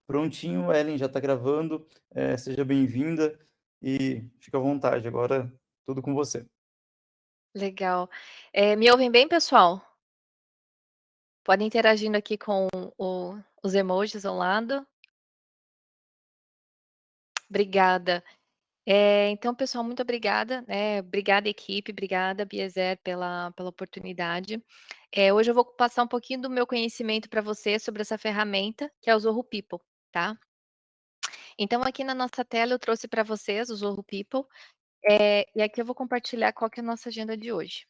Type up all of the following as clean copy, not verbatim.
Prontinho, Ellen, já está gravando. Seja bem-vinda e fica à vontade. Agora, tudo com você. Legal. Me ouvem bem, pessoal? Podem interagindo aqui com os emojis ao lado. Obrigada. Então, pessoal, muito obrigada, obrigada equipe, obrigada Biezer pela oportunidade. Hoje eu vou passar um pouquinho do meu conhecimento para você sobre essa ferramenta, que é o Zorro People, tá? Então aqui na nossa tela eu trouxe para vocês o Zorro People, e aqui eu vou compartilhar qual que é a nossa agenda de hoje.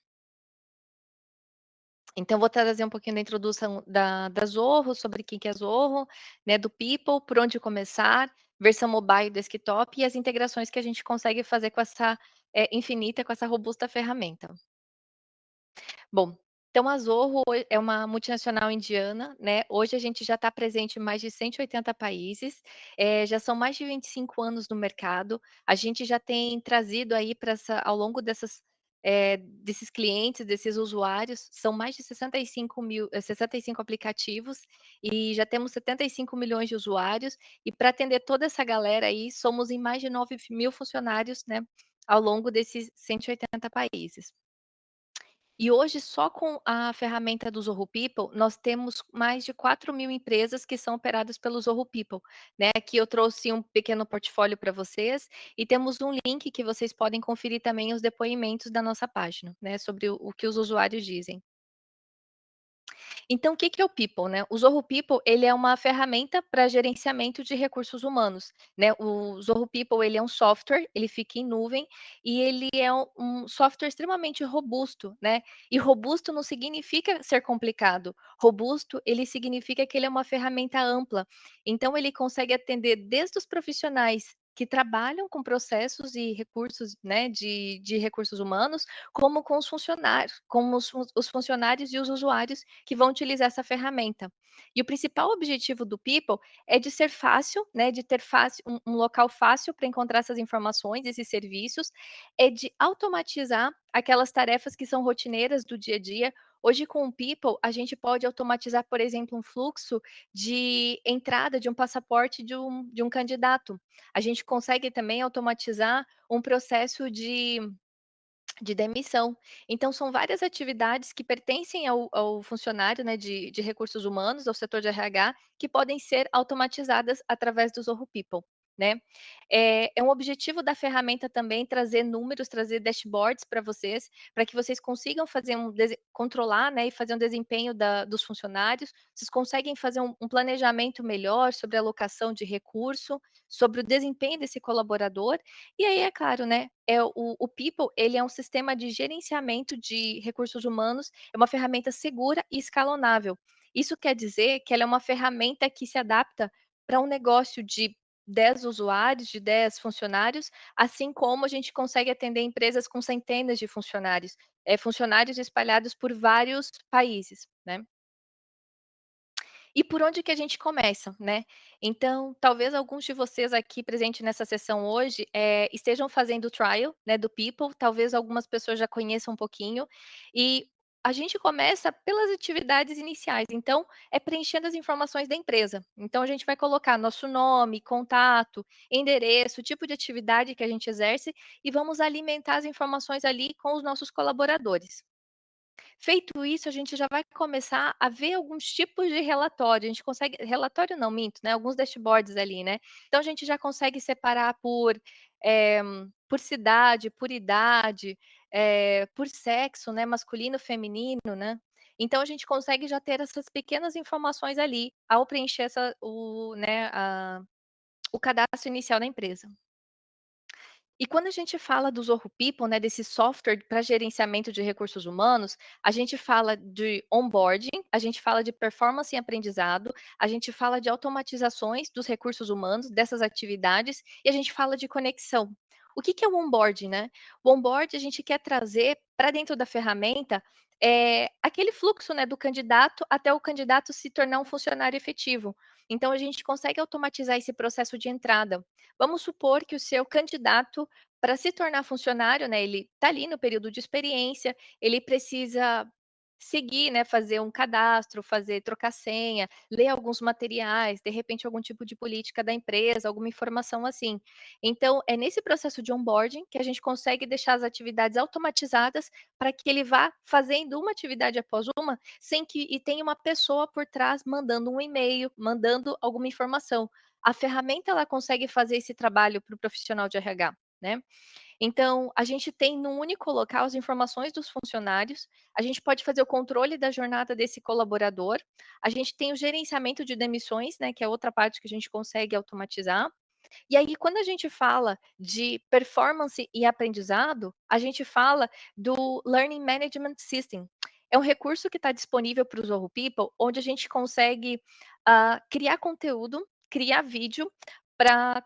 Então, vou trazer um pouquinho da introdução da Zorro, sobre quem que é Zorro, né, do People, por onde começar, versão mobile e desktop e as integrações que a gente consegue fazer com essa infinita, com essa robusta ferramenta. Bom, então a Zorro é uma multinacional indiana, né? Hoje a gente já está presente em mais de 180 países, já são mais de 25 anos no mercado. A gente já tem trazido aí para ao longo desses clientes, desses usuários, são mais de 65 aplicativos e já temos 75 milhões de usuários. E para atender toda essa galera aí, somos em mais de 9 mil funcionários, né? Ao longo desses 180 países. E hoje, só com a ferramenta do Zorro People, nós temos mais de 4.000 empresas que são operadas pelo Zorro People, né. Aqui eu trouxe um pequeno portfólio para vocês, e temos um link que vocês podem conferir também os depoimentos da nossa página, né, sobre o que os usuários dizem. Então, o que que é o People, né? O Zorro People, ele é uma ferramenta para gerenciamento de recursos humanos, né? O Zorro People, ele é um software, ele fica em nuvem e ele é um software extremamente robusto, né? E robusto não significa ser complicado. Robusto, ele significa que ele é uma ferramenta ampla. Então, ele consegue atender desde os profissionais que trabalham com processos e recursos, né, de recursos humanos, como com os funcionários, como os funcionários e os usuários que vão utilizar essa ferramenta. E o principal objetivo do People é de ser fácil, né, de ter fácil um local fácil para encontrar essas informações, esses serviços, é de automatizar aquelas tarefas que são rotineiras do dia a dia. Hoje, com o People, a gente pode automatizar, por exemplo, um fluxo de entrada de um passaporte de um candidato. A gente consegue também automatizar um processo de demissão. Então, são várias atividades que pertencem ao funcionário, né, de recursos humanos, ao setor de RH, que podem ser automatizadas através do Zorro People, né. É um objetivo da ferramenta também trazer números, trazer dashboards para vocês, para que vocês consigam fazer controlar, né, e fazer um desempenho dos funcionários. Vocês conseguem fazer um planejamento melhor sobre a alocação de recurso, sobre o desempenho desse colaborador. E aí, é claro, né, o People, ele é um sistema de gerenciamento de recursos humanos, é uma ferramenta segura e escalonável. Isso quer dizer que ela é uma ferramenta que se adapta para um negócio de 10 usuários, de 10 funcionários, assim como a gente consegue atender empresas com centenas de funcionários, funcionários espalhados por vários países, né. E por onde que a gente começa, né? Então, talvez alguns de vocês aqui presentes nessa sessão hoje, estejam fazendo o trial, né, do People, talvez algumas pessoas já conheçam um pouquinho, e a gente começa pelas atividades iniciais, então, é preenchendo as informações da empresa. Então, a gente vai colocar nosso nome, contato, endereço, tipo de atividade que a gente exerce, e vamos alimentar as informações ali com os nossos colaboradores. Feito isso, a gente já vai começar a ver alguns tipos de relatório, a gente consegue relatório não, minto, né, alguns dashboards ali, né. Então a gente já consegue separar eh, por cidade, por idade, por sexo, né, masculino, feminino, né. Então a gente consegue já ter essas pequenas informações ali, ao preencher o cadastro inicial da empresa. E quando a gente fala do Zorro People, né, desse software para gerenciamento de recursos humanos, a gente fala de onboarding, a gente fala de performance e aprendizado, a gente fala de automatizações dos recursos humanos, dessas atividades, e a gente fala de conexão. O que que é o onboarding, né? O onboarding a gente quer trazer para dentro da ferramenta aquele fluxo, né, do candidato até o candidato se tornar um funcionário efetivo. Então a gente consegue automatizar esse processo de entrada. Vamos supor que o seu candidato, para se tornar funcionário, né, ele está ali no período de experiência, ele precisa seguir, né, fazer um cadastro, fazer trocar senha, ler alguns materiais, de repente algum tipo de política da empresa, alguma informação assim. Então, é nesse processo de onboarding que a gente consegue deixar as atividades automatizadas para que ele vá fazendo uma atividade após uma, sem que e tenha uma pessoa por trás mandando um e-mail, mandando alguma informação. A ferramenta ela consegue fazer esse trabalho para o profissional de RH, né. Então, a gente tem num único local as informações dos funcionários, a gente pode fazer o controle da jornada desse colaborador, a gente tem o gerenciamento de demissões, né, que é outra parte que a gente consegue automatizar. E aí, quando a gente fala de performance e aprendizado, a gente fala do Learning Management System. É um recurso que está disponível para o Zorro People, onde a gente consegue, criar conteúdo, criar vídeo para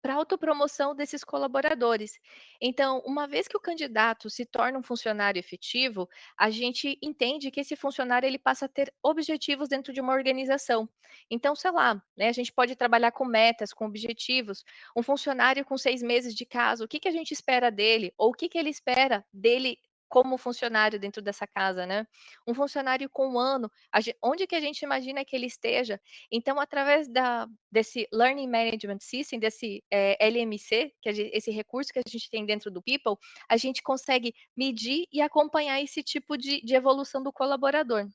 para autopromoção desses colaboradores. Então, uma vez que o candidato se torna um funcionário efetivo, a gente entende que esse funcionário ele passa a ter objetivos dentro de uma organização. Então, sei lá, né, a gente pode trabalhar com metas, com objetivos. Um funcionário com 6 meses de casa, o que que a gente espera dele? Ou o que que ele espera dele como funcionário dentro dessa casa, né? Um funcionário com 1 ano, onde que a gente imagina que ele esteja? Então, através desse Learning Management System, desse LMC, que esse recurso que a gente tem dentro do People, a gente consegue medir e acompanhar esse tipo de evolução do colaborador.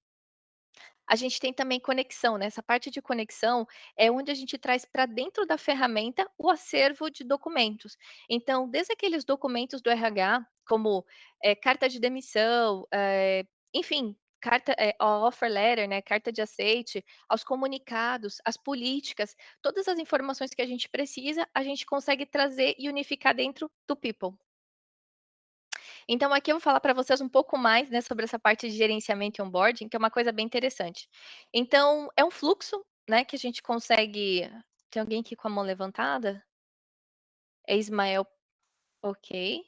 A gente tem também conexão, né, essa parte de conexão é onde a gente traz para dentro da ferramenta o acervo de documentos. Então, desde aqueles documentos do RH, como, carta de demissão, enfim, a offer letter, né, carta de aceite, aos comunicados, as políticas, todas as informações que a gente precisa, a gente consegue trazer e unificar dentro do People. Então aqui eu vou falar para vocês um pouco mais, né, sobre essa parte de gerenciamento e onboarding, que é uma coisa bem interessante. Então, é um fluxo, né, que a gente consegue tem alguém aqui com a mão levantada? É Ismael, ok.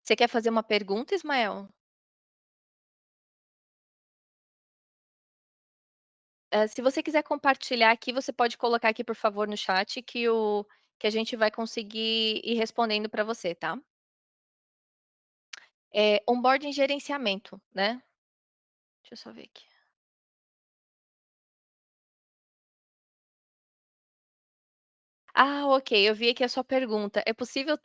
Você quer fazer uma pergunta, Ismael? Se você quiser compartilhar aqui, você pode colocar aqui, por favor, no chat que a gente vai conseguir ir respondendo para você, tá. Onboarding e gerenciamento, né. Deixa eu só ver aqui. Ah, ok, eu vi aqui a sua pergunta. É possível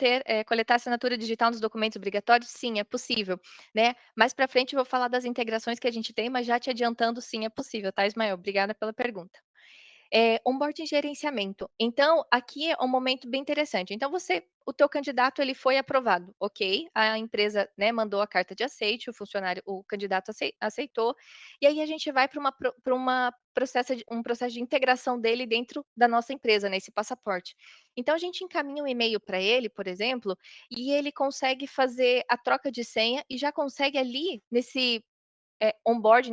coletar assinatura digital nos documentos obrigatórios? Sim, é possível, né. Mais para frente eu vou falar das integrações que a gente tem, mas já te adiantando, sim, é possível, tá, Ismael? Obrigada pela pergunta. Onboarding e gerenciamento. Então, aqui é um momento bem interessante. Então o teu candidato ele foi aprovado, ok, a empresa, né, mandou a carta de aceite, o candidato aceitou, e aí a gente vai para um processo de integração dele dentro da nossa empresa, nesse passaporte. Então a gente encaminha um e-mail para ele, por exemplo, e ele consegue fazer a troca de senha e já consegue ali onboard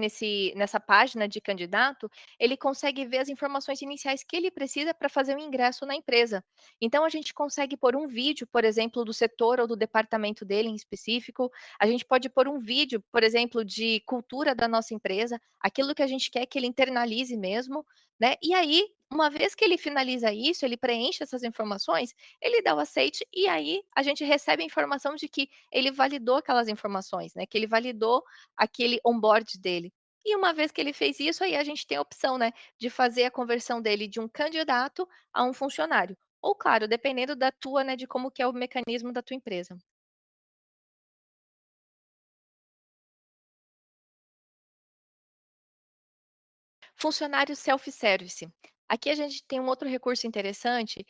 nessa página de candidato, ele consegue ver as informações iniciais que ele precisa para fazer o ingresso na empresa. Então a gente consegue pôr um vídeo, por exemplo, do setor ou do departamento dele em específico, a gente pode pôr um vídeo, por exemplo, de cultura da nossa empresa, aquilo que a gente quer que ele internalize mesmo, né, e aí, uma vez que ele finaliza isso, ele preenche essas informações, ele dá o aceite e aí a gente recebe a informação de que ele validou aquelas informações, né, que ele validou aquele onboard dele. E uma vez que ele fez isso, aí a gente tem a opção, né, de fazer a conversão dele de um candidato a um funcionário. Ou claro, dependendo da tua, né, de como que é o mecanismo da tua empresa. Funcionário self-service. Aqui a gente tem um outro recurso interessante,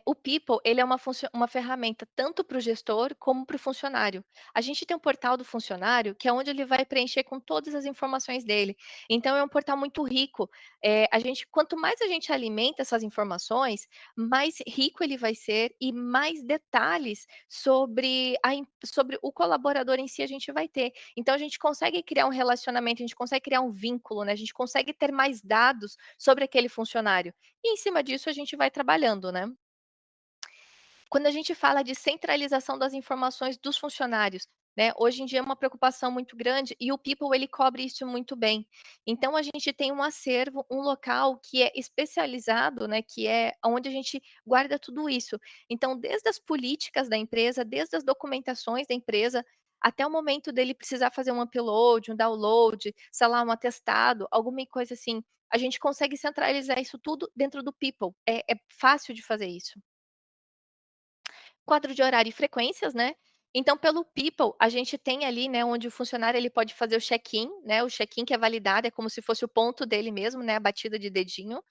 o People, ele é uma ferramenta tanto para o gestor como para o funcionário. A gente tem um portal do funcionário, que é onde ele vai preencher com todas as informações dele. Então é um portal muito rico. Quanto mais a gente alimenta essas informações, mais rico ele vai ser e mais detalhes sobre o colaborador em si a gente vai ter. Então a gente consegue criar um relacionamento, a gente consegue criar um vínculo, né, a gente consegue ter mais dados sobre aquele funcionário. E em cima disso a gente vai trabalhando, né. Quando a gente fala de centralização das informações dos funcionários, né, hoje em dia é uma preocupação muito grande e o People ele cobre isso muito bem. Então a gente tem um acervo, um local que é especializado, né, que é onde a gente guarda tudo isso. Então desde as políticas da empresa, desde as documentações da empresa, até o momento dele precisar fazer um upload, um download, sei lá, um atestado, alguma coisa assim, a gente consegue centralizar isso tudo dentro do People. É fácil de fazer isso. Quadro de horário e frequências, né. Então pelo People, a gente tem ali, né, onde o funcionário ele pode fazer o check-in, né, o check-in que é validado, é como se fosse o ponto dele mesmo, né, a batida de dedinho.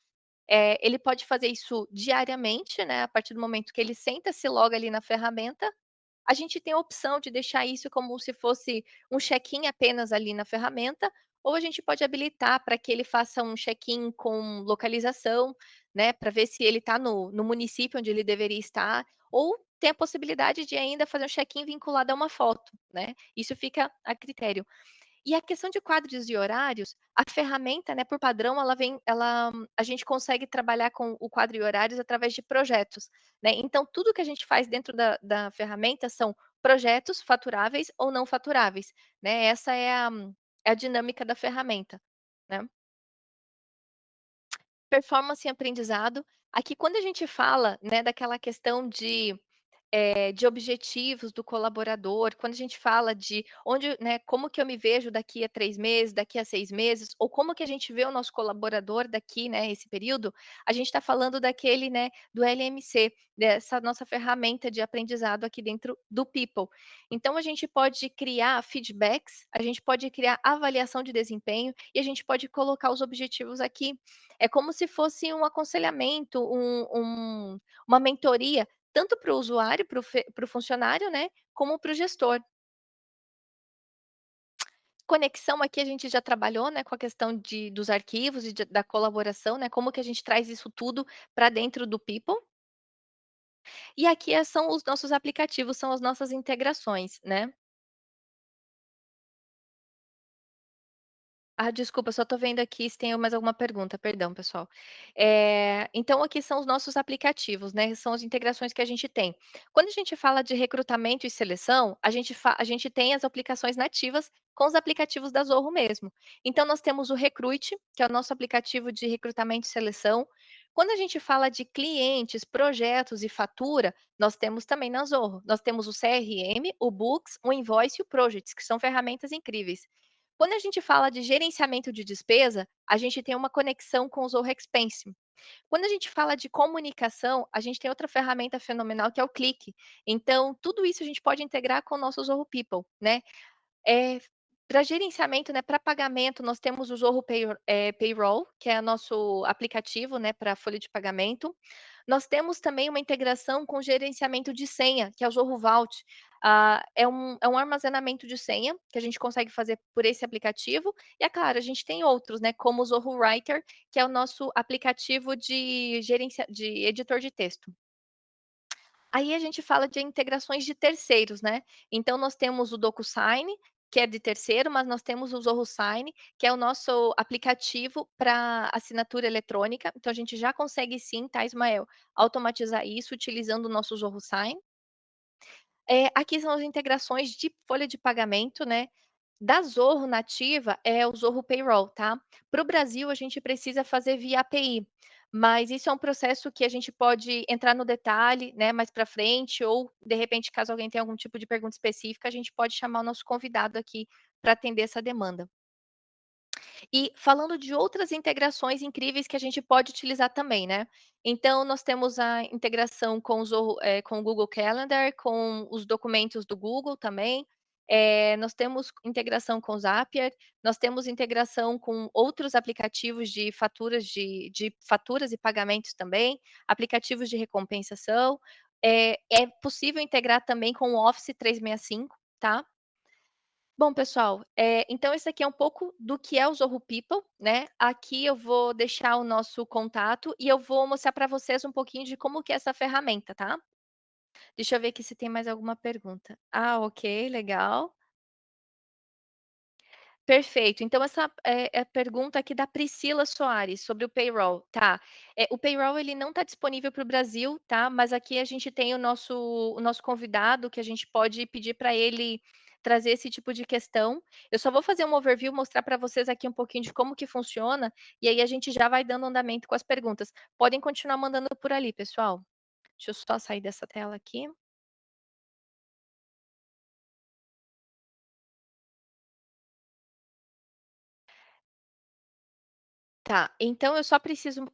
Ele pode fazer isso diariamente, né, a partir do momento que ele senta, se loga ali na ferramenta, a gente tem a opção de deixar isso como se fosse um check-in apenas ali na ferramenta, ou a gente pode habilitar para que ele faça um check-in com localização, né, para ver se ele está no município onde ele deveria estar, ou tem a possibilidade de ainda fazer um check-in vinculado a uma foto, né. Isso fica a critério. E a questão de quadros e horários, a ferramenta, né, por padrão, a gente consegue trabalhar com o quadro e horários através de projetos, né. Então tudo que a gente faz dentro da ferramenta são projetos faturáveis ou não faturáveis, né, essa é a dinâmica da ferramenta, né. Performance e aprendizado, aqui quando a gente fala, né, daquela questão de objetivos do colaborador, quando a gente fala de onde, né, como que eu me vejo daqui a 3 meses, daqui a 6 meses, ou como que a gente vê o nosso colaborador daqui, né, esse período, a gente está falando daquele, né, do LMC, dessa nossa ferramenta de aprendizado aqui dentro do People. Então a gente pode criar feedbacks, a gente pode criar avaliação de desempenho e a gente pode colocar os objetivos aqui. É como se fosse um aconselhamento, uma mentoria tanto para o usuário, para o funcionário, né, como para o gestor. Conexão aqui a gente já trabalhou, né, com a questão dos arquivos e da colaboração, né, como que a gente traz isso tudo para dentro do People. E aqui são os nossos aplicativos, são as nossas integrações, né. Ah, desculpa, só estou vendo aqui se tem mais alguma pergunta, perdão, pessoal. Então aqui são os nossos aplicativos, né, são as integrações que a gente tem. Quando a gente fala de recrutamento e seleção, a gente tem as aplicações nativas com os aplicativos da Zorro mesmo. Então nós temos o Recruit, que é o nosso aplicativo de recrutamento e seleção. Quando a gente fala de clientes, projetos e fatura, nós temos também na Zorro. Nós temos o CRM, o Books, o Invoice e o Projects, que são ferramentas incríveis. Quando a gente fala de gerenciamento de despesa, a gente tem uma conexão com o Zoho Expense. Quando a gente fala de comunicação, a gente tem outra ferramenta fenomenal que é o Click. Então, tudo isso a gente pode integrar com o nosso Zoho People, né. Eh, Pra gerenciamento, né, para pagamento, nós temos o Zorro Payroll, que é o nosso aplicativo, né, para folha de pagamento. Nós temos também uma integração com gerenciamento de senha, que é o Zorro Vault. É um armazenamento de senha, que a gente consegue fazer por esse aplicativo. E é claro, a gente tem outros, né, como o Zorro Writer, que é o nosso aplicativo de editor de texto. Aí a gente fala de integrações de terceiros, né. Então nós temos o DocuSign, que é de terceiro, mas nós temos o Zorro Sign, que é o nosso aplicativo para assinatura eletrônica. Então a gente já consegue sim, tá, Ismael, automatizar isso utilizando o nosso Zorro Sign. Aqui são as integrações de folha de pagamento, né. Da Zorro nativa é o Zorro Payroll, tá. Para o Brasil, a gente precisa fazer via API, mas isso é um processo que a gente pode entrar no detalhe, né, mais para frente ou, de repente, caso alguém tenha algum tipo de pergunta específica, a gente pode chamar o nosso convidado aqui para atender essa demanda. E falando de outras integrações incríveis que a gente pode utilizar também, né. Então nós temos a integração com o Google Calendar, com os documentos do Google também, nós temos integração com o Zapier, nós temos integração com outros aplicativos de faturas e pagamentos também, aplicativos de recompensação, é possível integrar também com o Office 365, tá. Bom, pessoal, então esse aqui é um pouco do que é o Zorro People, né. Aqui eu vou deixar o nosso contato e eu vou mostrar para vocês um pouquinho de como que é essa ferramenta, tá. Deixa eu ver aqui se tem mais alguma pergunta. Ah, ok, legal. Perfeito. Então essa é a pergunta aqui da Priscila Soares sobre o payroll, tá. O payroll ele não está disponível para o Brasil, tá, mas aqui a gente tem o nosso convidado que a gente pode pedir para ele trazer esse tipo de questão. Eu só vou fazer um overview, mostrar para vocês aqui um pouquinho de como que funciona, e aí a gente já vai dando andamento com as perguntas. Podem continuar mandando por ali, pessoal. Deixa eu só sair dessa tela aqui. Tá, então eu só preciso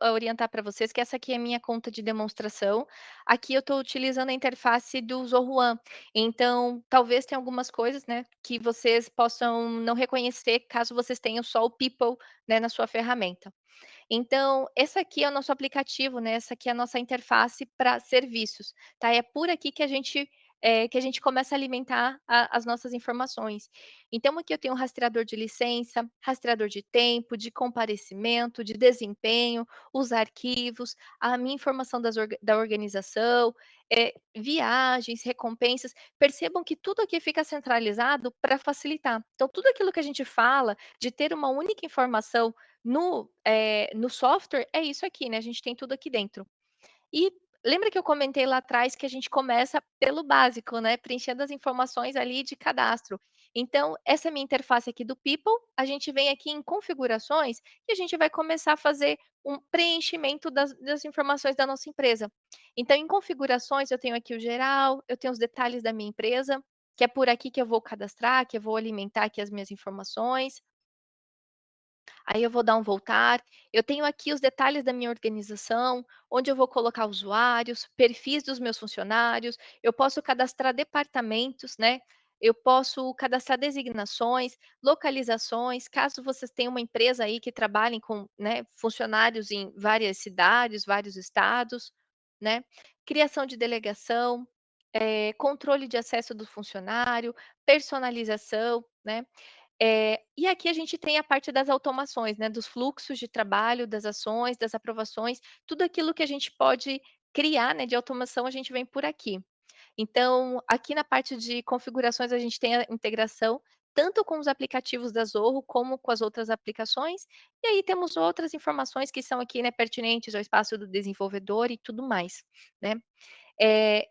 orientar para vocês que essa aqui é a minha conta de demonstração. Aqui eu estou utilizando a interface do Zoho One. Então, talvez tenha algumas coisas, né, que vocês possam não reconhecer caso vocês tenham só o People, né, na sua ferramenta. Então, esse aqui é o nosso aplicativo, né, essa aqui é a nossa interface para serviços, tá. É por aqui que a gente começa a alimentar as nossas informações. Então aqui eu tenho um rastreador de licença, rastreador de tempo, de comparecimento, de desempenho, os arquivos, a minha informação da organização, viagens, recompensas. Percebam que tudo aqui fica centralizado para facilitar. Então tudo aquilo que a gente fala, de ter uma única informação no software, é isso aqui, né, a gente tem tudo aqui dentro. E lembra que eu comentei lá atrás que a gente começa pelo básico, né, preenchendo as informações ali de cadastro. Então, essa é a minha interface aqui do People, a gente vem aqui em configurações e a gente vai começar a fazer um preenchimento das informações da nossa empresa. Então, em configurações, eu tenho aqui o geral, eu tenho os detalhes da minha empresa, que é por aqui que eu vou cadastrar, que eu vou alimentar aqui as minhas informações. Aí eu vou dar um voltar. Eu tenho aqui os detalhes da minha organização, onde eu vou colocar usuários, perfis dos meus funcionários, eu posso cadastrar departamentos, né? Eu posso cadastrar designações, localizações, caso vocês tenham uma empresa aí que trabalhem com, né, funcionários em várias cidades, vários estados, né? Criação de delegação, controle de acesso do funcionário, personalização, né? E aqui a gente tem a parte das automações, né, dos fluxos de trabalho, das ações, das aprovações, tudo aquilo que a gente pode criar, né, de automação, a gente vem por aqui. Então, aqui na parte de configurações, a gente tem a integração tanto com os aplicativos da Zoho, como com as outras aplicações, e aí temos outras informações que são aqui, né, pertinentes ao espaço do desenvolvedor e tudo mais, né.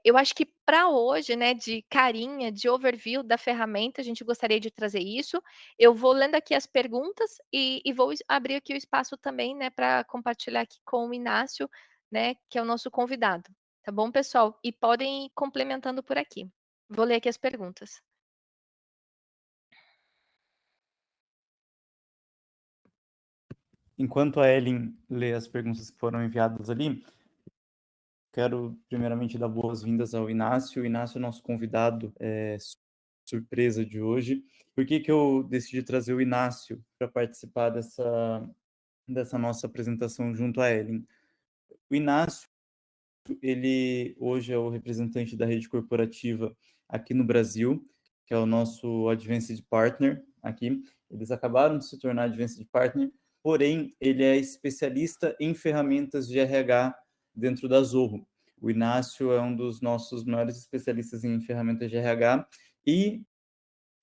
Eu acho que para hoje, né, de carinha, de overview da ferramenta, a gente gostaria de trazer isso. Eu vou lendo aqui as perguntas e vou abrir aqui o espaço também, né, para compartilhar aqui com o Inácio, né, que é o nosso convidado. Tá bom, pessoal? E podem ir complementando por aqui. Vou ler aqui as perguntas. Enquanto a Ellen lê as perguntas que foram enviadas ali, quero primeiramente dar boas-vindas ao Inácio. O Inácio é nosso convidado surpresa de hoje. Por que eu decidi trazer o Inácio para participar dessa nossa apresentação junto a Ellen? O Inácio, ele hoje é o representante da rede corporativa aqui no Brasil, que é o nosso Advanced Partner aqui. Eles acabaram de se tornar Advanced Partner, porém, ele é especialista em ferramentas de RH dentro da Zoho. O Inácio é um dos nossos maiores especialistas em ferramentas de RH e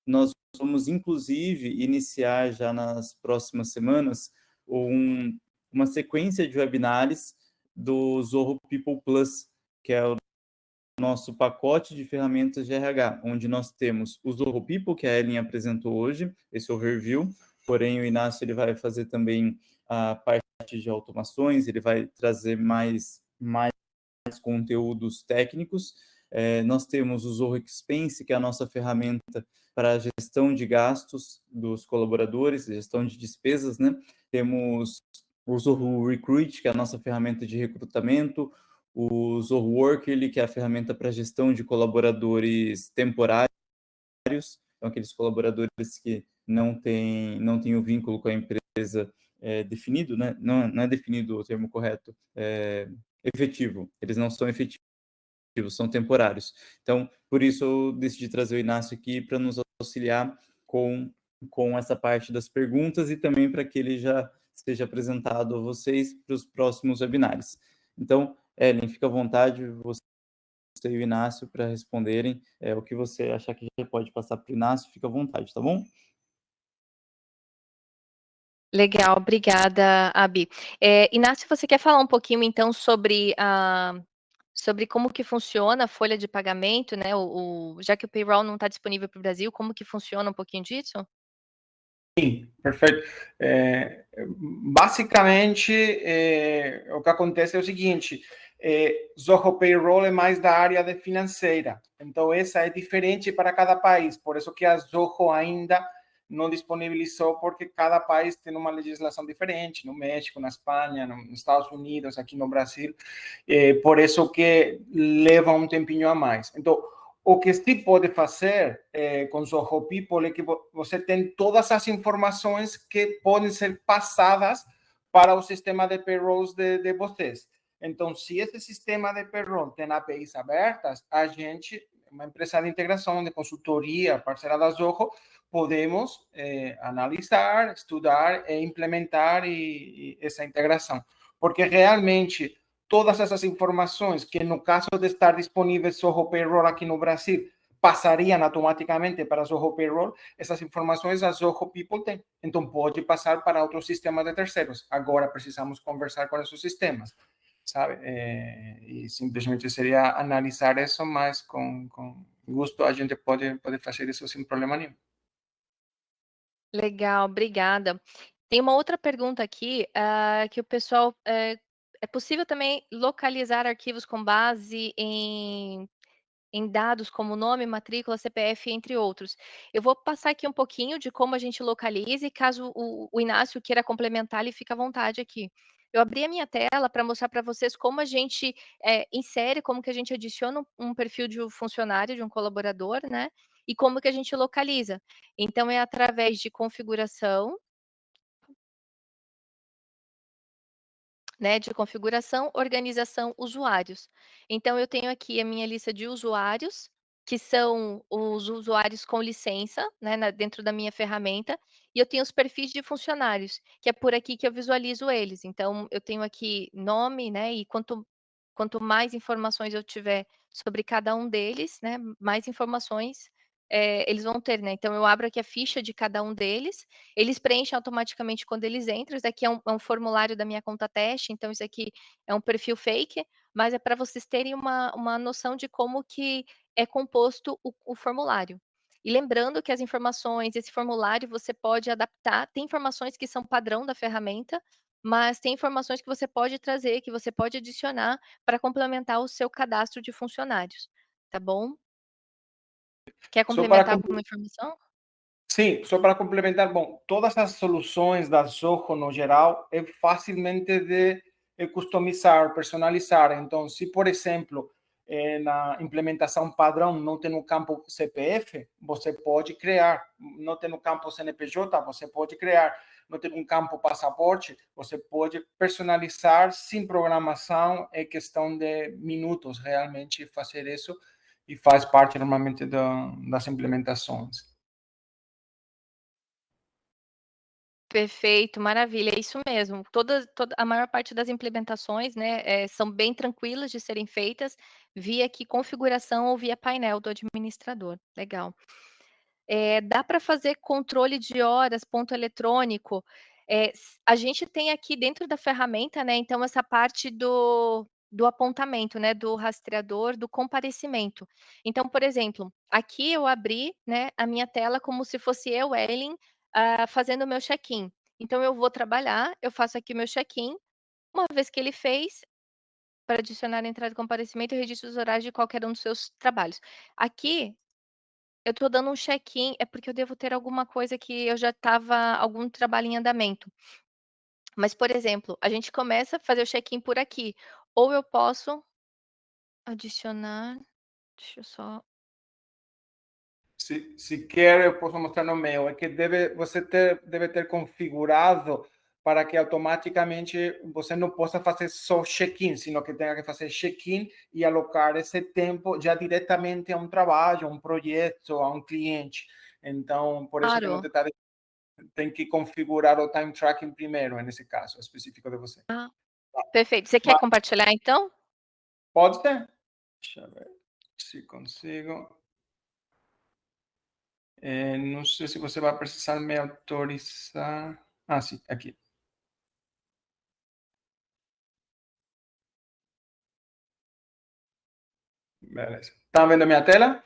nós vamos, inclusive, iniciar já nas próximas semanas uma sequência de webinars do Zoho People Plus, que é o nosso pacote de ferramentas de RH, onde nós temos o Zoho People, que a Ellen apresentou hoje, esse overview, porém o Inácio ele vai fazer também a parte de automações, ele vai trazer mais conteúdos técnicos. Nós temos o Zoho Expense, que é a nossa ferramenta para a gestão de gastos dos colaboradores, gestão de despesas, né? Temos o Zoho Recruit, que é a nossa ferramenta de recrutamento, o Zoho Workly, que é a ferramenta para gestão de colaboradores temporários, então aqueles colaboradores que não têm o vínculo com a empresa definido, né? Não é definido o termo correto, efetivo, eles não são efetivos, são temporários. Então, por isso eu decidi trazer o Inácio aqui para nos auxiliar com essa parte das perguntas e também para que ele já esteja apresentado a vocês para os próximos webinários. Então, Ellen, fica à vontade, você e o Inácio, para responderem. O que você achar que já pode passar para o Inácio, fica à vontade, tá bom? Legal, obrigada, Abi. Inácio, você quer falar um pouquinho, então, sobre como que funciona a folha de pagamento, né? Já que o payroll não está disponível para o Brasil, como que funciona um pouquinho disso? Sim, perfeito. Basicamente, o que acontece é o seguinte: Zoho Payroll é mais da área de financeira, então essa é diferente para cada país, por isso que a Zoho ainda não disponibilizou porque cada país tem uma legislação diferente, no México, na Espanha, nos Estados Unidos, aqui no Brasil, por isso que leva um tempinho a mais. Então, o que se pode fazer com Zoho People é que você tem todas as informações que podem ser passadas para o sistema de payrolls de vocês. Então, se esse sistema de payroll tem APIs abertas, a gente, uma empresa de integração, de consultoria, parceira da Zoho, podemos analisar, estudar e implementar essa integração. Porque realmente todas essas informações que, no caso de estar disponível Zoho Payroll aqui no Brasil, passariam automaticamente para Zoho Payroll, essas informações a Zoho People tem. Então, pode passar para outros sistemas de terceiros. Agora, precisamos conversar com esses sistemas, sabe? E simplesmente seria analisar isso, mas com gosto a gente pode fazer isso sem problema nenhum. Legal, obrigada. Tem uma outra pergunta aqui, que o pessoal, é possível também localizar arquivos com base em dados como nome, matrícula, CPF, entre outros. Eu vou passar aqui um pouquinho de como a gente localiza e caso o Inácio queira complementar, ele fica à vontade aqui. Eu abri a minha tela para mostrar para vocês como a gente insere, como que a gente adiciona um perfil de um funcionário, de um colaborador, né? E como que a gente localiza. Então, é através de configuração, né, de configuração, organização, usuários. Então, eu tenho aqui a minha lista de usuários, que são os usuários com licença, né, dentro da minha ferramenta, e eu tenho os perfis de funcionários, que é por aqui que eu visualizo eles. Então, eu tenho aqui nome, né, e quanto mais informações eu tiver sobre cada um deles, né, mais informações eles vão ter, né? Então, eu abro aqui a ficha de cada um deles, eles preenchem automaticamente quando eles entram. Isso aqui é um formulário da minha conta teste, então isso aqui é um perfil fake, mas é para vocês terem uma noção de como que é composto o formulário. E lembrando que as informações, esse formulário você pode adaptar, tem informações que são padrão da ferramenta, mas tem informações que você pode trazer, que você pode adicionar para complementar o seu cadastro de funcionários, tá bom? Quer Só para complementar alguma informação? Sim, só para complementar, bom, todas as soluções da Zoho, no geral, é facilmente de customizar, personalizar. Então, se, por exemplo, na implementação padrão não tem no campo CPF, você pode criar. Não tem no campo CNPJ, você pode criar. Não tem um campo passaporte, você pode personalizar sem programação. É questão de minutos, realmente, fazer isso. E faz parte, normalmente, das implementações. Perfeito, maravilha, é isso mesmo. Toda a maior parte das implementações, né, são bem tranquilas de serem feitas via aqui configuração ou via painel do administrador. Legal. Dá para fazer controle de horas, ponto eletrônico. A gente tem aqui dentro da ferramenta, né, então essa parte do apontamento, né, do rastreador, do comparecimento. Então, por exemplo, aqui eu abri, né, a minha tela como se fosse eu, Ellen, fazendo o meu check-in. Então eu vou trabalhar, eu faço aqui o meu check-in, uma vez que ele fez, para adicionar a entrada de comparecimento, eu registro os horários de qualquer um dos seus trabalhos. Aqui eu estou dando um check-in, é porque eu devo ter alguma coisa que eu já estava algum trabalho em andamento. Mas, por exemplo, a gente começa a fazer o check-in por aqui, ou eu posso adicionar, deixa eu só Se quer, eu posso mostrar no meu. É que você deve ter configurado para que automaticamente você não possa fazer só check-in, sino que tenha que fazer check-in e alocar esse tempo já diretamente a um trabalho, a um projeto, a um cliente. Então, por isso que não claro. te tá, tem que configurar o time tracking primeiro, nesse caso específico de você. Perfeito. Você quer Mas compartilhar então? pode ser? Deixa eu ver se consigo. Não sei se você vai precisar me autorizar. Ah, sim, aqui. Beleza. Tá vendo a minha tela?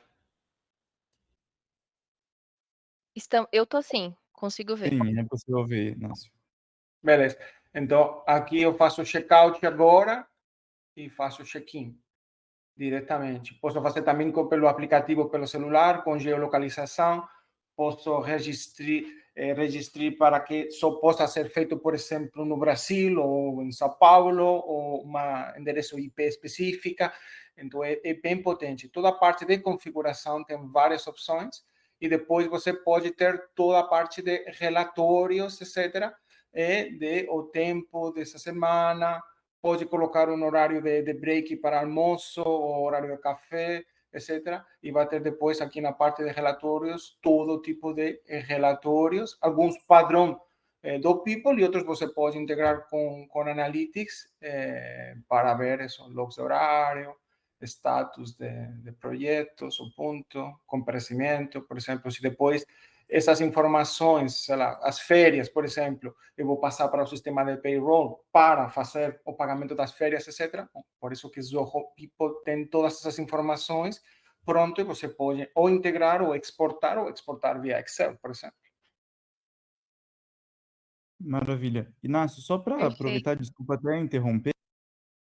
Eu tô sim, consigo ver. Sim, é possível ver, Inácio. Beleza. Então, aqui eu faço o checkout agora e faço o check-in diretamente. Posso fazer também pelo aplicativo, pelo celular, com geolocalização. posso registrar para que só possa ser feito, por exemplo, no Brasil ou em São Paulo, ou uma endereço IP específica. Então, é bem potente. Toda a parte de configuração tem várias opções, e depois você pode ter toda a parte de relatórios, etc., de o tempo dessa semana, pode colocar um horário de break para almoço, ou horário de café, etc. E vai ter depois aqui na parte de relatórios todo tipo de relatórios, alguns padrão do People, e outros você pode integrar com Analytics para ver isso, logs de horário, status de projetos, o ponto, comparecimento, por exemplo, se depois essas informações, sei lá, as férias, por exemplo, eu vou passar para o sistema de payroll para fazer o pagamento das férias, etc. Por isso que Zoho People tem todas essas informações pronto, e você pode ou integrar ou exportar via Excel, por exemplo. Maravilha. Inácio, só para Perfeito. aproveitar, desculpa até interromper,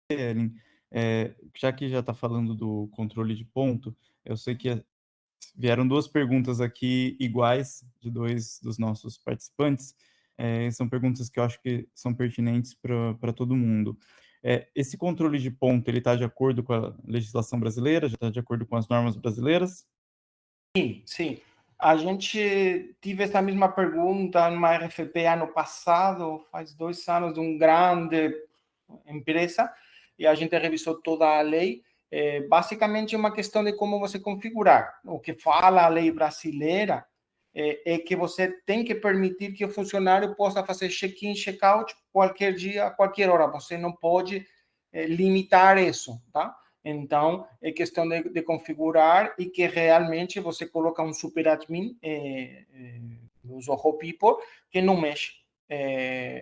Ellen, já que já está falando do controle de ponto, eu sei que vieram duas perguntas aqui iguais de dois dos nossos participantes. São perguntas que eu acho que são pertinentes para todo mundo. Esse controle de ponto, ele está de acordo com a legislação brasileira? Já está de acordo com as normas brasileiras? Sim. A gente tive essa mesma pergunta numa RFP ano passado, faz 2 anos, de uma grande empresa, e a gente revisou toda a lei. Basicamente, é uma questão de como você configurar. O que fala a lei brasileira é que você tem que permitir que o funcionário possa fazer check-in, check-out qualquer dia, a qualquer hora. Você não pode limitar isso, tá? Então, é questão de configurar, e que realmente você coloca um super admin do Zoho People que não mexe.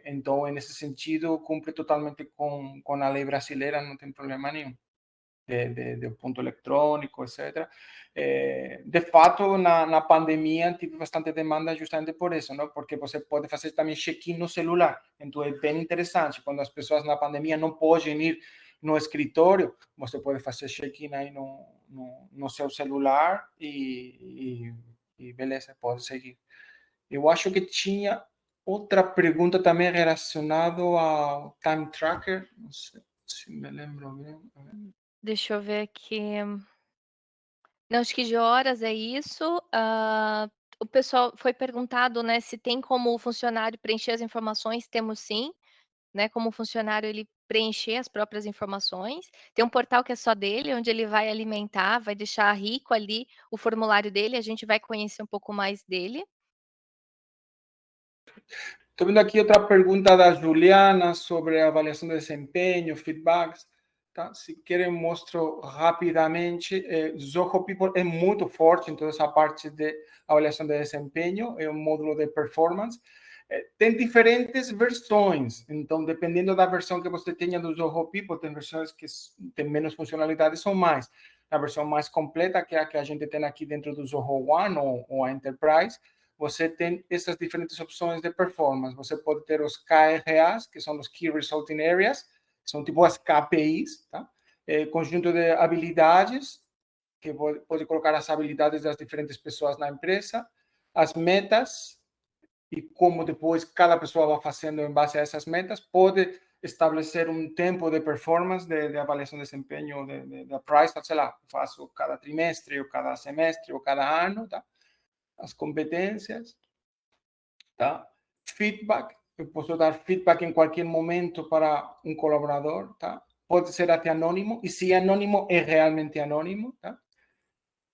Então, nesse sentido, cumpre totalmente com a lei brasileira, não tem problema nenhum. De ponto eletrônico, etc. De fato, na pandemia, tive bastante demanda justamente por isso, não? Porque você pode fazer também check-in no celular. Então, é bem interessante. Quando as pessoas na pandemia não podem ir no escritório, você pode fazer check-in aí no seu celular e beleza, pode seguir. Eu acho que tinha outra pergunta também relacionada ao time tracker, não sei se me lembro bem. Deixa eu ver aqui. Não, acho que de horas é isso. O pessoal foi perguntado, né, se tem como o funcionário preencher as informações. Temos sim, né, como o funcionário ele preencher as próprias informações. Tem um portal que é só dele, onde ele vai alimentar, vai deixar rico ali o formulário dele, a gente vai conhecer um pouco mais dele. Estou vendo aqui outra pergunta da Juliana sobre a avaliação de desempenho, feedbacks. Tá? Se querem, mostro rapidamente. Zoho People é muito forte em toda essa parte de avaliação de desempenho, é um módulo de performance. Tem diferentes versões, então, dependendo da versão que você tenha do Zoho People, tem versões que têm menos funcionalidades ou mais. A versão mais completa, que é a que a gente tem aqui dentro do Zoho One ou a Enterprise, você tem essas diferentes opções de performance. Você pode ter os KRAs, que são os Key Resulting Areas, são tipo as KPIs, tá? Conjunto de habilidades, que pode colocar as habilidades das diferentes pessoas na empresa, as metas, e como depois cada pessoa vai fazendo em base a essas metas, pode estabelecer um tempo de performance, de avaliação de desempenho, de price, sei lá, faço cada trimestre, ou cada semestre, ou cada ano, tá? As competências, tá? Feedback, eu posso dar feedback em qualquer momento para um colaborador, tá? Pode ser até anônimo, e se é anônimo, é realmente anônimo, tá?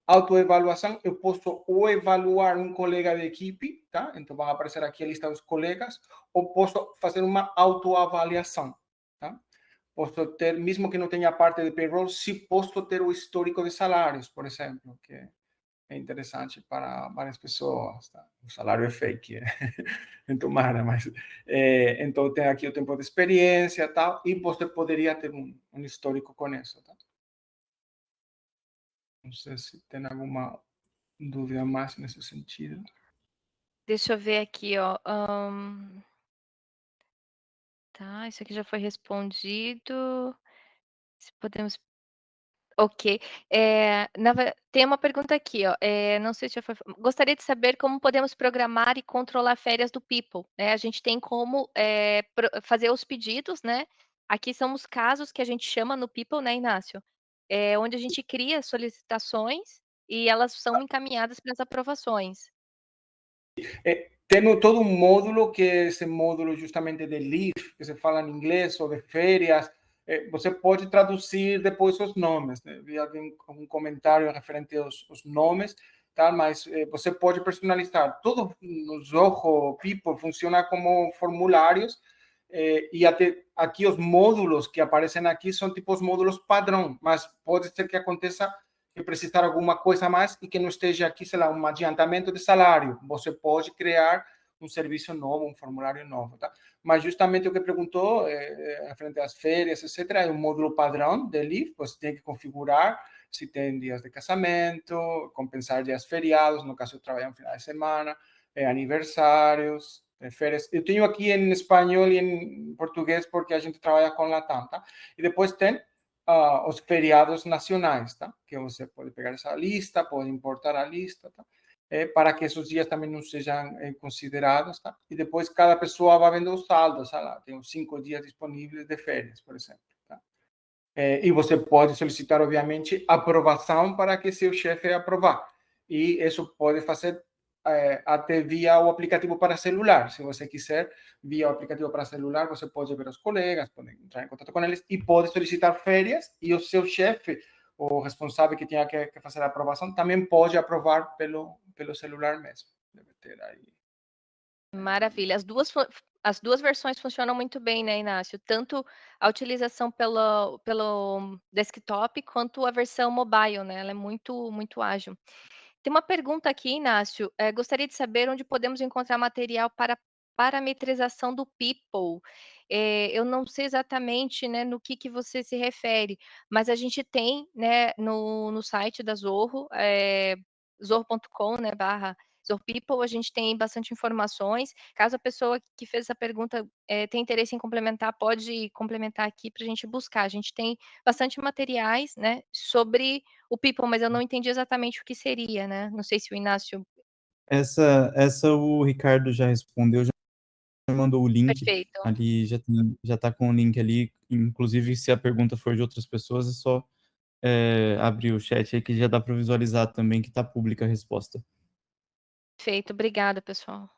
Autoevaluação, eu posso ou evaluar um colega de equipe, tá? Então vai aparecer aqui a lista dos colegas, ou posso fazer uma autoavaliação, tá? Posso ter, mesmo que não tenha parte de payroll, se posso ter o histórico de salários, por exemplo, que é interessante para várias pessoas, tá? O salário é fake, tomara, mas então tem aqui o tempo de experiência, tal, e você poderia ter um histórico com isso, tá? Não sei se tem alguma dúvida mais nesse sentido. Deixa eu ver aqui, ó. Tá, isso aqui já foi respondido. Se podemos Ok. Tem uma pergunta aqui, ó. Não sei se já foi. Gostaria de saber como podemos programar e controlar férias do People, né? A gente tem como fazer os pedidos, né? Aqui são os casos que a gente chama no People, né, Inácio? Onde a gente cria solicitações e elas são encaminhadas para as aprovações. Temos todo um módulo que é esse módulo justamente de leave, que se fala em inglês, ou de férias. Você pode traduzir depois os nomes, né? Vi algum comentário referente aos nomes, tá? Mas você pode personalizar. Tudo no Zoho People funciona como formulários, e até aqui os módulos que aparecem aqui são tipo os módulos padrão, mas pode ser que aconteça que precisar alguma coisa a mais e que não esteja aqui, sei lá, um adiantamento de salário. Você pode criar um serviço novo, um formulário novo, tá? Mas justamente o que perguntou, frente às férias, etc., é um módulo padrão de leave, você tem que configurar se tem dias de casamento, compensar dias feriados, no caso eu trabalho no final de semana, aniversários, férias. Eu tenho aqui em espanhol e em português porque a gente trabalha com Latam, tá? E depois tem os feriados nacionais, tá? Que você pode pegar essa lista, pode importar a lista, tá? Para que esses dias também não sejam considerados, tá? E depois cada pessoa vai vendo os saldos, sei lá, tem uns 5 dias disponíveis de férias, por exemplo, tá? E você pode solicitar, obviamente, aprovação para que seu chefe aprovar. E isso pode fazer até via o aplicativo para celular. Se você quiser, via o aplicativo para celular, você pode ver os colegas, pode entrar em contato com eles e pode solicitar férias. E o seu chefe, o responsável que tenha que fazer a aprovação, também pode aprovar pelo celular mesmo. Deve ter aí. Maravilha. As duas versões funcionam muito bem, né, Inácio? Tanto a utilização pelo desktop quanto a versão mobile, né? Ela é muito, muito ágil. Tem uma pergunta aqui, Inácio. Gostaria de saber onde podemos encontrar material para parametrização do People. Eu não sei exatamente, né, no que você se refere, mas a gente tem, né, no site da Zorro, zorro.com, né, Zorro People, a gente tem bastante informações. Caso a pessoa que fez essa pergunta tenha interesse em complementar, pode complementar aqui para a gente buscar. A gente tem bastante materiais, né, sobre o People, mas eu não entendi exatamente o que seria, né? Não sei se o Inácio. Essa o Ricardo já respondeu, já mandou o link Perfeito. ali, já tá com o link ali. Inclusive, se a pergunta for de outras pessoas, é só abrir o chat aí que já dá para visualizar também que tá pública a resposta. Perfeito, obrigada, pessoal.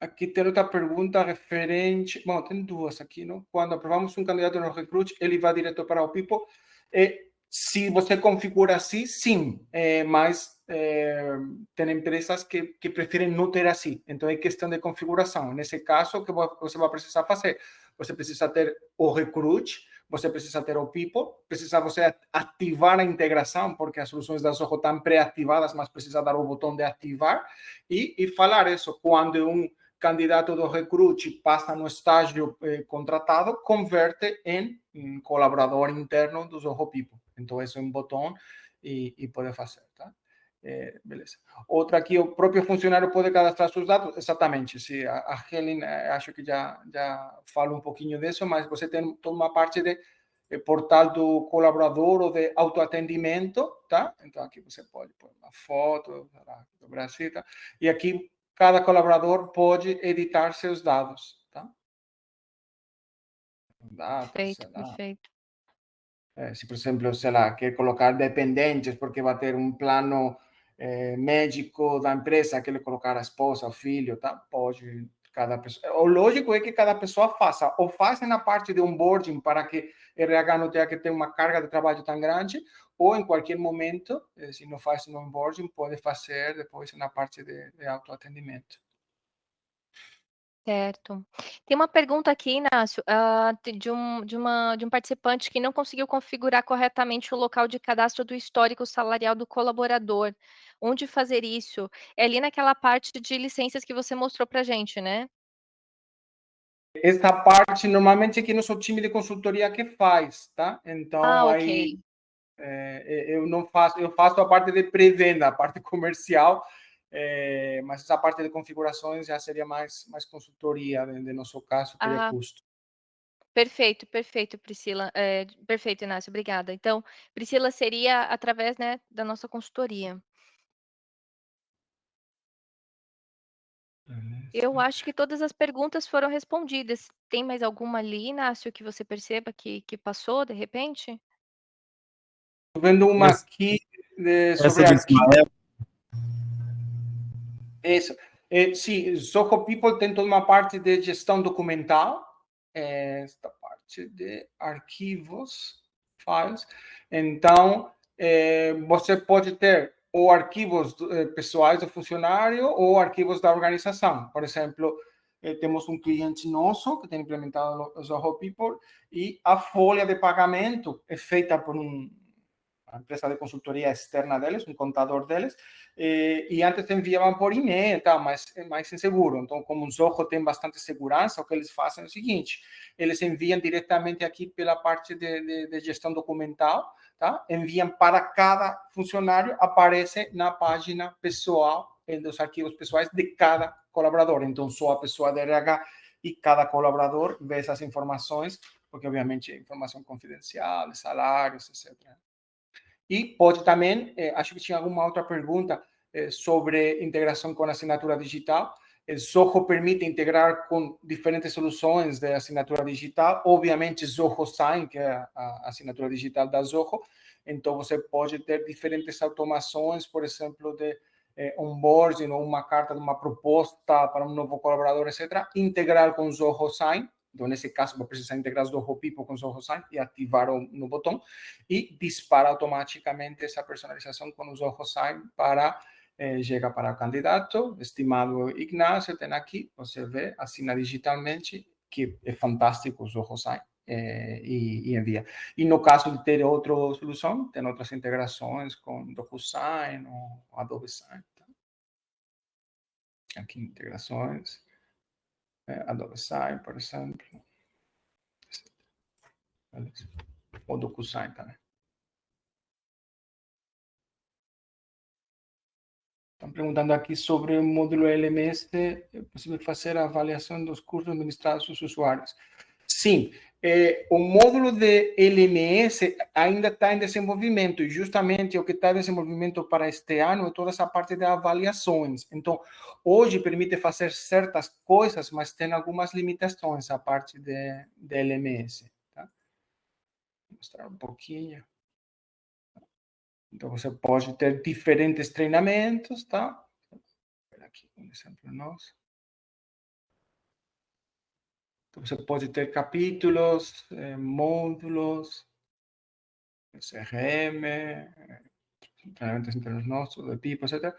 Aqui tem outra pergunta referente. Bom, tem duas aqui, não? Quando aprovamos um candidato no Recruit, ele vai direto para o People. Se você configura assim, sim, mas tem empresas que preferem não ter assim. Então é questão de configuração. Nesse caso, o que você vai precisar fazer? Você precisa ter o Recruit, você precisa ter o People, precisa você ativar a integração, porque as soluções da Zoho estão pré-ativadas, mas precisa dar o botão de ativar e falar isso quando um candidato do Recruit passa no estágio contratado, converte em colaborador interno do Zoho People. Então, esse é um botão e pode fazer, tá? Beleza. Outra aqui, o próprio funcionário pode cadastrar seus dados? Exatamente. Se a Helen, acho que já fala um pouquinho disso, mas você tem toda uma parte de portal do colaborador ou de autoatendimento, tá? Então, aqui você pode pôr uma foto do Brasil, tá? E aqui cada colaborador pode editar seus dados, tá? Datas, Perfeito, perfeito. se, por exemplo, sei lá, quer colocar dependentes porque vai ter um plano médico da empresa, quer colocar a esposa, o filho, tá? Pode cada pessoa. O lógico é que cada pessoa faça, ou faça na parte de onboarding para que RH não tenha que ter uma carga de trabalho tão grande, ou em qualquer momento, se não faz no onboarding, pode fazer depois na parte de autoatendimento. Certo. Tem uma pergunta aqui, Inácio, de um participante que não conseguiu configurar corretamente o local de cadastro do histórico salarial do colaborador. Onde fazer isso? É ali naquela parte de licenças que você mostrou para a gente, né? Essa parte, normalmente, aqui no seu time de consultoria que faz, tá? Então, aí, Ok. eu não faço, eu faço a parte de pré-venda, a parte comercial, mas essa parte de configurações já seria mais consultoria, no nosso caso, teria custo. Perfeito, perfeito, Priscila. Perfeito, Inácio, obrigada. Então, Priscila, seria através, né, da nossa consultoria. Eu acho que todas as perguntas foram respondidas. Tem mais alguma ali, Inácio, que você perceba que passou, de repente? Estou vendo uma Essa, aqui essa sobre do arquivo. Ismael, Isso. Sim, Zoho People tem toda uma parte de gestão documental, esta parte de arquivos, files. Então, você pode ter ou arquivos pessoais do funcionário ou arquivos da organização. Por exemplo, temos um cliente nosso que tem implementado o Zoho People e a folha de pagamento é feita por uma empresa de consultoria externa deles, um contador deles, e antes enviavam por e-mail, tá, mas é mais inseguro. Então, como o Zoho tem bastante segurança, o que eles fazem é o seguinte, eles enviam diretamente aqui pela parte de gestão documental, tá? Enviam para cada funcionário, aparece na página pessoal, dos arquivos pessoais de cada colaborador. Então, só a pessoa da RH e cada colaborador vê essas informações, porque, obviamente, é informação confidencial, salários, etc. E pode também, acho que tinha alguma outra pergunta sobre integração com assinatura digital. Zoho permite integrar com diferentes soluções de assinatura digital. Obviamente, Zoho Sign, que é a assinatura digital da Zoho. Então, você pode ter diferentes automações, por exemplo, de onboarding ou uma carta de uma proposta para um novo colaborador, etc. Integrar com Zoho Sign. Então, nesse caso, vou precisar integrar Zoho People com Zoho Sign e ativar no botão e dispara automaticamente essa personalização com o Zoho Sign para chega para o candidato, estimado Ignacio, tem aqui, você vê, assina digitalmente, que é fantástico o Zoho Sign, e envia. E no caso de ter outra solução, tem outras integrações com DocuSign ou Adobe Sign. Tá? Aqui, integrações. Adobe Sign, por exemplo. Ou DocuSign também. Estão perguntando aqui sobre o módulo LMS, é possível fazer a avaliação dos cursos ministrados aos usuários. Sim, o módulo de LMS ainda está em desenvolvimento, e justamente o que está em desenvolvimento para este ano é toda essa parte de avaliações. Então, hoje permite fazer certas coisas, mas tem algumas limitações a parte de LMS. Tá? Vou mostrar um pouquinho. Então, você pode ter diferentes treinamentos, tá? Aqui um exemplo nosso. Então, você pode ter capítulos, módulos, CRM, treinamentos internos nossos, de People, etc.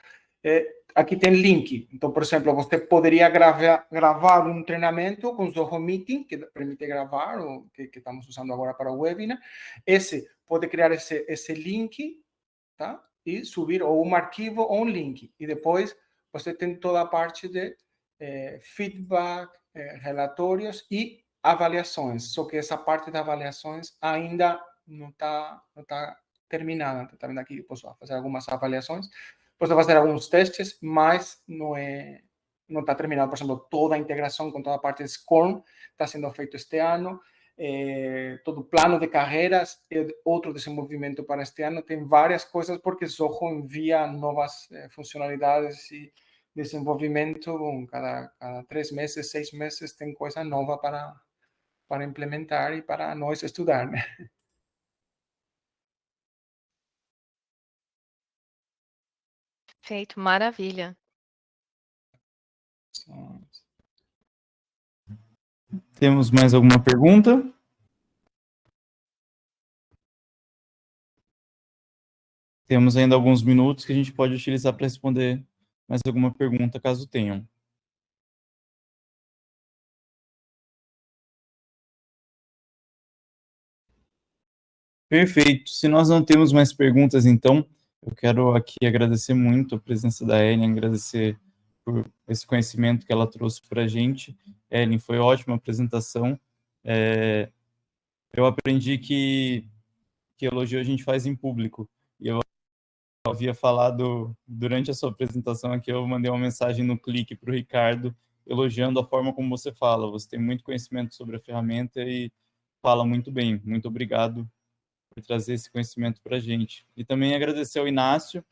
Aqui tem link. Então, por exemplo, você poderia gravar um treinamento com o Zoho Meeting, que permite gravar, o que estamos usando agora para o webinar. Esse pode criar esse link, tá? E subir ou um arquivo ou um link. E depois você tem toda a parte de feedback, relatórios e avaliações. Só que essa parte de avaliações ainda não está terminada. Está vendo aqui? Posso fazer algumas avaliações, posso fazer alguns testes, mas não está terminado. Por exemplo, toda a integração com toda a parte de Scrum está sendo feito este ano. Todo o plano de carreiras é outro desenvolvimento para este ano. Tem várias coisas, porque Zoho envia novas funcionalidades e desenvolvimento. Cada 3 meses, 6 meses, tem coisa nova para implementar e para nós estudar, né? Perfeito, maravilha. temos mais alguma pergunta? Temos ainda alguns minutos que a gente pode utilizar para responder mais alguma pergunta, caso tenham. Perfeito. Se nós não temos mais perguntas, então, eu quero aqui agradecer muito a presença da Ellen, agradecer por esse conhecimento que ela trouxe para a gente. Ellen, foi ótima a apresentação. Eu aprendi que elogio a gente faz em público. E eu havia falado, durante a sua apresentação aqui, eu mandei uma mensagem no Clique para o Ricardo, elogiando a forma como você fala. Você tem muito conhecimento sobre a ferramenta e fala muito bem. Muito obrigado por trazer esse conhecimento para a gente. E também agradecer ao Inácio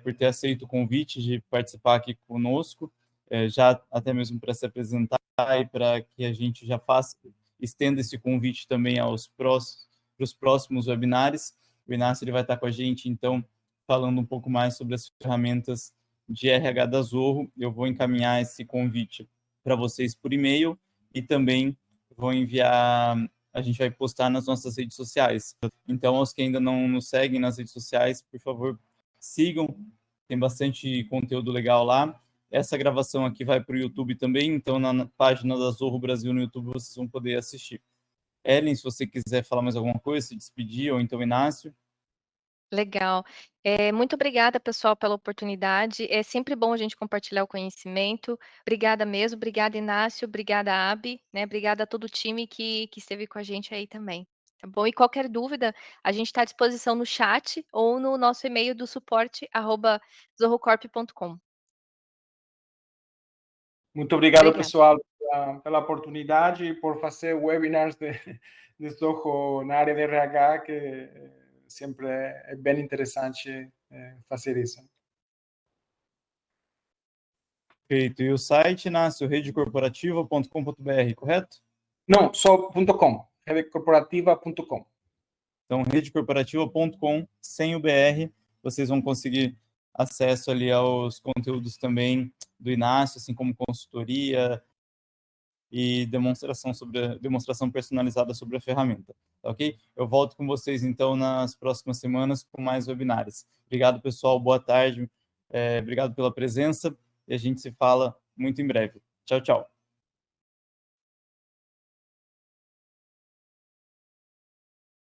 por ter aceito o convite de participar aqui conosco, já até mesmo para se apresentar e para que a gente já estenda esse convite também para os próximos webinários. O Inácio ele vai estar com a gente, então, falando um pouco mais sobre as ferramentas de RH da Zorro. Eu vou encaminhar esse convite para vocês por e-mail e também vou enviar, a gente vai postar nas nossas redes sociais. Então, aos que ainda não nos seguem nas redes sociais, por favor, sigam, tem bastante conteúdo legal lá. Essa gravação aqui vai para o YouTube também, então na página da Zorro Brasil no YouTube vocês vão poder assistir. Ellen, se você quiser falar mais alguma coisa, se despedir, ou então Inácio. Legal. Muito obrigada, pessoal, pela oportunidade. É sempre bom a gente compartilhar o conhecimento. Obrigada mesmo. Obrigada, Inácio. Obrigada, Abi. Né? Obrigada a todo o time que esteve com a gente aí também. Tá bom? E qualquer dúvida, a gente está à disposição no chat ou no nosso e-mail do suporte@zorrocorp.com. Muito obrigado, Obrigada. pessoal, pela oportunidade e por fazer webinars de Zorro na área de RH, que sempre é bem interessante fazer isso. Perfeito. E o site, Inácio, redecorporativa.com.br, correto? Não, só .com, redecorporativa.com. Então, redecorporativa.com, sem o BR, vocês vão conseguir acesso ali aos conteúdos também do Inácio, assim como consultoria e demonstração personalizada sobre a ferramenta, tá ok? Eu volto com vocês, então, nas próximas semanas com mais webinários. Obrigado, pessoal, boa tarde, obrigado pela presença e a gente se fala muito em breve. Tchau, tchau.